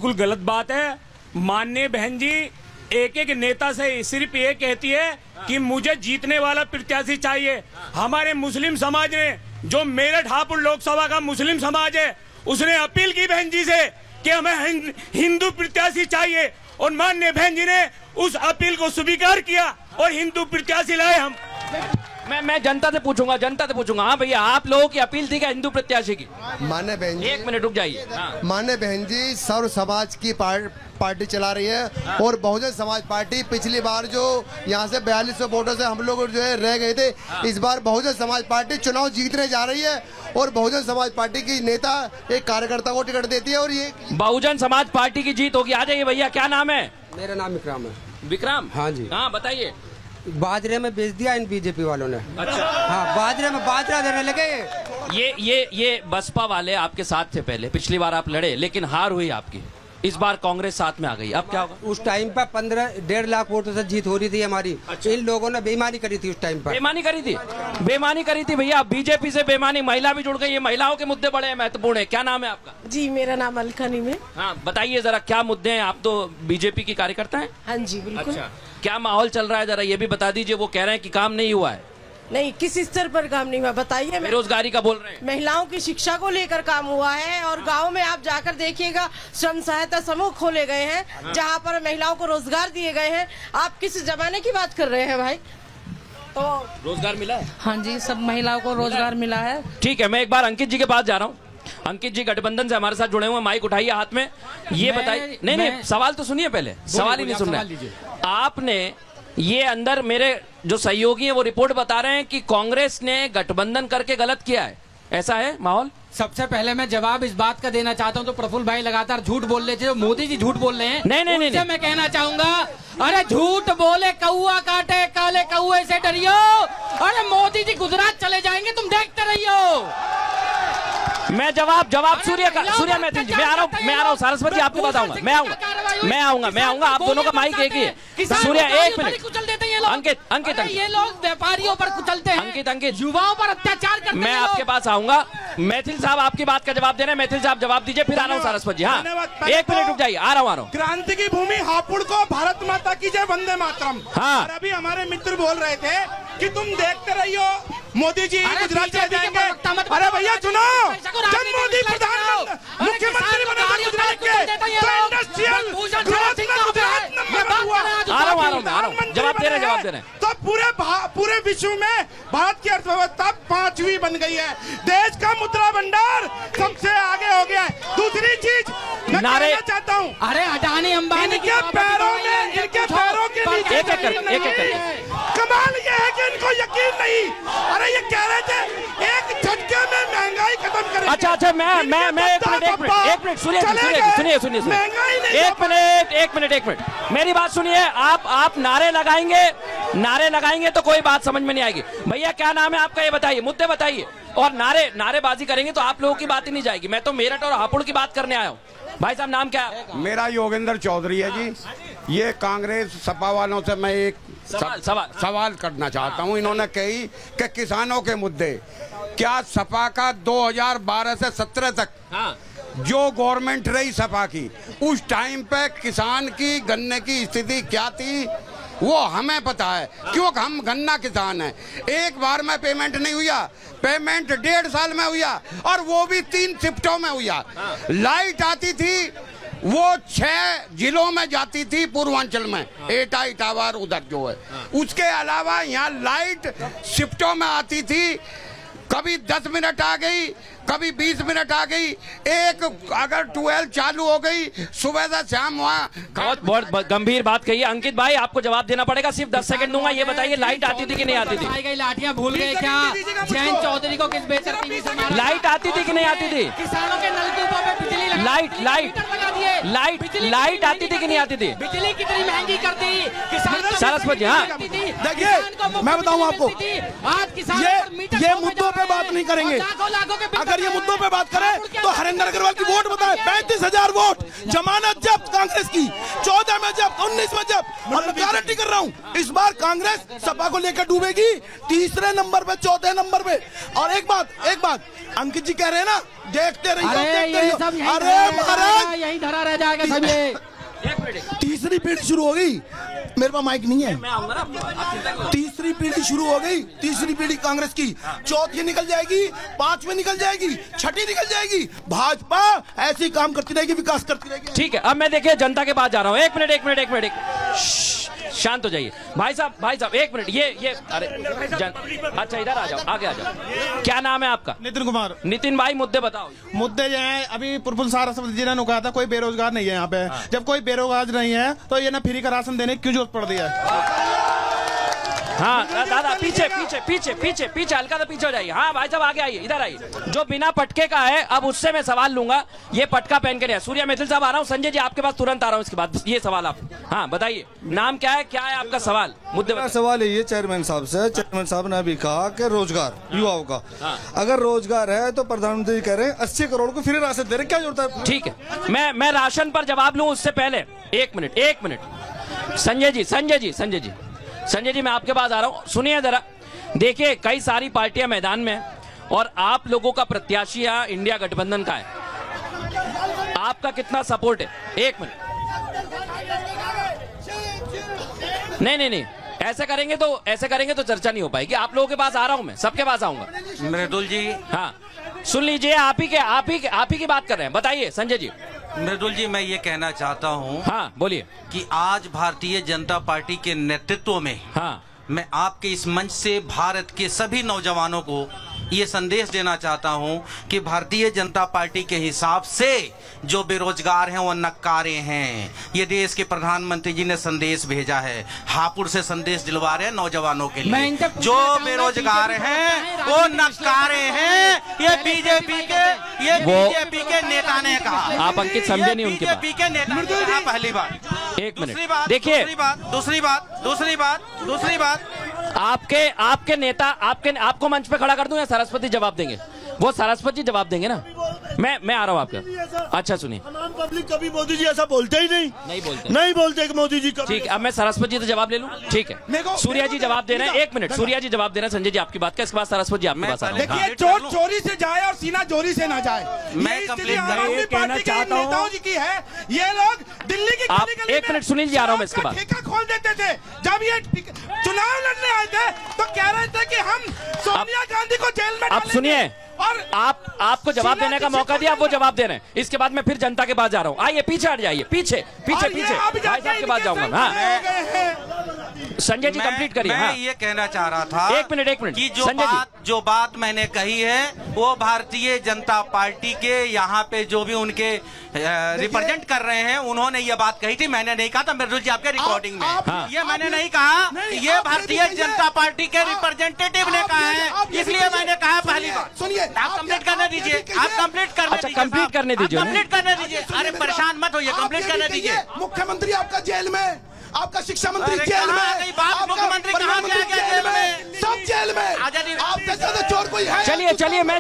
बिल्कुल गलत बात है। माननीय बहन जी एक एक नेता से सिर्फ ये कहती है कि मुझे जीतने वाला प्रत्याशी चाहिए। हमारे मुस्लिम समाज ने, जो मेरठ हापुड़ लोकसभा का मुस्लिम समाज है, उसने अपील की बहन जी से कि हमें हिंदू प्रत्याशी चाहिए और माननीय बहन जी ने उस अपील को स्वीकार किया और हिंदू प्रत्याशी लाए हम। मैं जनता से पूछूंगा। हाँ भैया, आप लोगों की अपील थी क्या हिंदू प्रत्याशी की? मान्य बहन जी, एक मिनट रुक जाइए। मान्य बहन जी सर्व समाज की पार्टी चला रही है और बहुजन समाज पार्टी पिछली बार जो यहाँ से 4200 वोटों से हम लोग जो है रह गए थे, इस बार बहुजन समाज पार्टी चुनाव जीतने जा रही है और बहुजन समाज पार्टी की नेता एक कार्यकर्ता को टिकट देती है और ये बहुजन समाज पार्टी की जीत होगी। आ जाइए भैया, क्या नाम है? मेरा नाम विक्रम है। विक्रम? हाँ जी। हाँ बताइए। बाजरे में बेच दिया इन बीजेपी वालों ने। अच्छा। हाँ, बाजरे में बाजरा देने लगे। ये बसपा वाले आपके साथ थे पहले, पिछली बार आप लड़े लेकिन हार हुई आपकी, इस बार कांग्रेस साथ में आ गई, अब क्या होगा? उस टाइम पर 15-1.5 लाख वोटों से जीत हो रही थी हमारी। अच्छा। इन लोगों ने बेईमानी करी थी उस टाइम पर। बेईमानी करी थी भैया, बीजेपी से बेईमानी। महिला भी जुड़ गई है, महिलाओं के मुद्दे बड़े महत्वपूर्ण है। क्या नाम है आपका? जी, मेरा नाम अलका नीम है। हाँ बताइए जरा, क्या मुद्दे हैं? आप तो बीजेपी की कार्यकर्ता हैं? हाँ जी बिल्कुल। अच्छा, क्या माहौल चल रहा है जरा ये भी बता दीजिए। वो कह रहे हैं कि काम नहीं हुआ है। नहीं, किस स्तर पर काम नहीं हुआ बताइए। बेरोजगारी का बोल रहे हैं। महिलाओं की शिक्षा को लेकर काम हुआ है और गांव में आप जाकर देखिएगा, श्रम सहायता समूह खोले गए हैं जहां पर महिलाओं को रोजगार दिए गए हैं। आप किस जमाने की बात कर रहे हैं भाई? तो रोजगार मिला है? हाँ जी, सब महिलाओं को रोजगार मिला है। ठीक है, मैं एक बार अंकित जी के पास जा रहा हूँ। अंकित जी गठबंधन से हमारे साथ जुड़े हुए, माइक उठाइए हाथ में। ये बताइए। नहीं, सवाल तो सुनिए पहले। सवाल ही नहीं सुन रहे आपने। ये अंदर मेरे जो सहयोगी हैं वो रिपोर्ट बता रहे हैं कि कांग्रेस ने गठबंधन करके गलत किया है, ऐसा है माहौल? सबसे पहले मैं जवाब इस बात का देना चाहता हूं, तो प्रफुल्ल भाई लगातार झूठ बोल रहे थे, जो मोदी जी झूठ बोल रहे हैं। नहीं, मैं कहना चाहूंगा, अरे झूठ बोले कौआ काटे, काले कौए से डरियो। अरे मोदी जी गुजरात चले जाएंगे, तुम देखते रहियो। मैं जवाब सूर्या मैथिल जी, मैं आ रहा हूँ सरस्वती, आपके पास आऊंगा। मैं आऊंगा। आप दोनों का माइक एक ही है। सूर्या एक मिनट। अंकित ये लोग व्यापारियों पर कुचलते हैं, अंकित युवाओं पर अत्याचार करते हैं। मैं आपके पास आऊंगा। मैथिल साहब आपकी बात का जवाब दे रहे हैं। मैथिल साहब जवाब दीजिए, फिर आ रहा हूँ सरस्वती जी। हाँ एक मिनट रुक जाइए, आ रहा हूँ। क्रांति की भूमि हापुड़ को भारत माता की जय, वंदे मातरम। हाँ, अभी हमारे मित्र बोल रहे थे कि तुम देखते रहियो, मोदी जी गुजरात चले जाएंगे। अरे भैया सुनो, जब मोदी प्रधानमंत्री मुख्यमंत्री बने थे गुजरात के, तो इंडस्ट्रियल ग्रोथ में गुजरात नंबर हुआ। आ रहा हूँ। जवाब दे रहे हैं। तो पूरे विश्व में भारत की अर्थव्यवस्था 5वीं बन गई है। देश का मुद्रा भंडार सबसे आगे हो गया है। दूसरी चीज मैं कहना चाहता हूँ, अरे अडानी अंबानी इनके पैरों के नीचे एक कमाल ये है कि इनको यकीन नहीं। अरे ये कह रहे थे एक झटके में महंगाई खत्म करेंगे। अच्छा, मैं एक मिनट सुनिए। मेरी बात सुनिए। आप नारे लगाएंगे तो कोई बात समझ में नहीं आएगी। भैया क्या नाम है आपका, ये बताइए, मुद्दे बताइए। और नारेबाजी करेंगे तो आप लोगों की बात ही नहीं जाएगी। मैं तो मेरठ और हापुड़ की बात करने आया हूँ। भाई साहब नाम क्या है? मेरा योगेंद्र चौधरी है जी। ये कांग्रेस सपा वालों से मैं एक सवाल करना चाहता हूँ। इन्होंने कही कि किसानों के मुद्दे, क्या सपा का 2012 से 17 तक जो गवर्नमेंट रही सपा की, उस टाइम पे किसान की गन्ने की स्थिति क्या थी वो हमें पता है, क्योंकि हम गन्ना किसान हैं। एक बार में पेमेंट नहीं हुआ, पेमेंट 1.5 साल में हुआ और वो भी 3 शिफ्टों में हुआ। लाइट आती थी वो 6 जिलों में जाती थी, पूर्वांचल में एटा इटावार उधर जो है। उसके अलावा यहाँ लाइट शिफ्टों में आती थी, कभी 10 मिनट आ गई, कभी 20 मिनट आ गई। एक अगर 12 चालू हो गई सुबह से शाम, वहाँ बहुत गंभीर बात कही है। अंकित भाई आपको जवाब देना पड़ेगा, सिर्फ 10 सेकंड दूंगा। ये बताइए लाइट आती थी कि नहीं आती थी? लाठियां भूल गए क्या? जयंत चौधरी को किस बेचैनी से मारा? लाइट आती थी कि नहीं आती थी? किसानों के नलकूपों पे बिजली लगा, लाइट आती थी कि नहीं आती थी? बिजली कितनी महंगी कर दी सरस्वती। हाँ देखिए मैं बताऊं आपको, ये मुद्दों पे बात नहीं करेंगे। अगर ये मुद्दों पे बात करें तो हरेंद्र अग्रवाल की वोट बताएं, 35,000 वोट जमानत जब्त कांग्रेस की, 14 में जब्त 19 में जब, और मैं गारंटी कर रहा हूँ इस बार कांग्रेस सपा को लेकर डूबेगी, तीसरे नंबर पे, चौथे नंबर पे। और एक बात अंकित जी कह रहे हैं ना, देखते रहिए। अरे महाराज यही धरा रह जाएगा सब ये। तीसरी पीढ़ी शुरू हो गई, मेरे पास माइक नहीं है। तीसरी पीढ़ी शुरू हो गई, तीसरी पीढ़ी कांग्रेस की, चौथी निकल जाएगी, पांचवी निकल जाएगी, छठी निकल जाएगी। भाजपा ऐसी काम करती रहेगी, विकास करती रहेगी। ठीक है, अब मैं देखिए जनता के पास जा रहा हूँ। एक मिनट शांत हो जाइए भाई साहब 1 मिनट। ये अरे अच्छा इधर आ जाओ, आगे आ जाओ। क्या नाम है आपका? नितिन कुमार। नितिन भाई मुद्दे बताओ। मुद्दे जो है, अभी प्रफुल्ल सारस्वत जी ने कहा था कोई बेरोजगार नहीं है यहाँ पे। जब कोई बेरोजगार नहीं है तो ये ना फ्री का राशन देने की क्यों जरूरत पड़ रही है? हाँ दादा पीछे हल्का सा पीछे हो जाइए। हाँ भाई साहब आगे आइए, इधर आइए। जो बिना पटके का है अब उससे मैं सवाल लूंगा, ये पटका पहन के नहीं। सूर्या मिथिल साहब आ रहा हूँ, संजय जी आपके पास तुरंत आ रहा हूँ इसके बाद। ये सवाल आप, हाँ बताइए नाम क्या है, क्या है आपका सवाल? मुद्दे मेरा सवाल ये चेयरमैन साहब से, चेयरमैन साहब ने अभी कहा कि रोजगार युवाओं का, अगर रोजगार है तो प्रधानमंत्री कह रहे हैं 80 करोड़ को फ्री राशन दे रहे, क्या जरूरत है? ठीक है, मैं राशन पर जवाब लूं उससे पहले 1 मिनट। संजय जी मैं आपके पास आ रहा हूं, सुनिए जरा। देखिए कई सारी पार्टियां मैदान में और आप लोगों का प्रत्याशी यहाँ इंडिया गठबंधन का है, आपका कितना सपोर्ट है? 1 मिनट। नहीं ऐसे करेंगे तो चर्चा नहीं हो पाएगी। आप लोगों के पास आ रहा हूं मैं, सबके पास आऊंगा। मृदुल जी, हाँ सुन लीजिए, आप ही की बात कर रहे हैं, बताइए संजय जी। मृदुल जी, मैं ये कहना चाहता हूँ, हाँ बोलिए, कि आज भारतीय जनता पार्टी के नेतृत्व में, हाँ मैं आपके इस मंच से भारत के सभी नौजवानों को ये संदेश देना चाहता हूं कि भारतीय जनता पार्टी के हिसाब से जो बेरोजगार हैं वो नक्कारे हैं। ये देश के प्रधानमंत्री जी ने संदेश भेजा है, हापुड़ से संदेश दिलवा रहे हैं नौजवानों के लिए। जो बेरोजगार हैं वो नक्कारे हैं, ये बीजेपी के नेता ने कहा। आप अंकित समझे नहीं उनके बीजेपी के नेता ने कहा। पहली बात। 1 मिनट देखिए, दूसरी बात आपके नेता आपको मंच पे खड़ा कर दूं या सरस्वती जवाब देंगे? वो सरस्वती जवाब देंगे ना। मैं आ रहा हूँ आपका। अच्छा सुनिए, पब्लिक कभी मोदी जी ऐसा बोलते ही नहीं बोलते कि मोदी जी कभी। ठीक है, अब मैं सरस्वती जी तो जवाब ले लूं। ठीक है, सूर्या जी जवाब दे रहे हैं। 1 मिनट, सूर्या जी जवाब दे रहे हैं संजय जी आपकी बात का, इसके बाद सरस्वती जी आपके पास आ रहे हैं। देखिए, चोट चोरी से जाए और सीना चोरी से ना जाए। मैं कंप्लेंट कहना चाहता हूँ नेताओं जी की है, ये लोग दिल्ली की आप 1 मिनट सुनील जी, आ रहा हूँ मैं इसके बाद। ठेका खोल देते थे। जब ये चुनाव लड़ने आए थे तो कह रहे थे कि हम सोनिया गांधी को जेल में आप सुनिए, और आपको जवाब देने का मौका दिया, वो जवाब दे रहे हैं। इसके बाद मैं फिर जनता के पास जा रहा हूँ। आइए पीछे हट जाइए, पीछे भाई साहब के पास जाऊंगा। हाँ संजय जी कंप्लीट करिए। मैं ये कहना चाह रहा था 1 मिनट कि जो बात मैंने कही है वो भारतीय जनता पार्टी के यहाँ पे जो भी उनके रिप्रेजेंट कर रहे हैं उन्होंने ये बात कही थी। मैंने नहीं कहा था मृदुल जी आपके रिकॉर्डिंग में। ये मैंने नहीं कहा, ये भारतीय जनता पार्टी के रिप्रेजेंटेटिव ने कहा है, इसलिए मैंने कहा। पहली बात सुनिए, आप कंप्लीट करने दीजिए, आप कंप्लीट करने दीजिए। अरे परेशान मत होइए, कंप्लीट करने दीजिए। मुख्यमंत्री आपका जेल में, आपका शिक्षा मंत्री जेल में, मुख्यमंत्री कहाँ गया जेल में? सब जेल में। आपसे ज्यादा चोर कोई है? चलिए मैं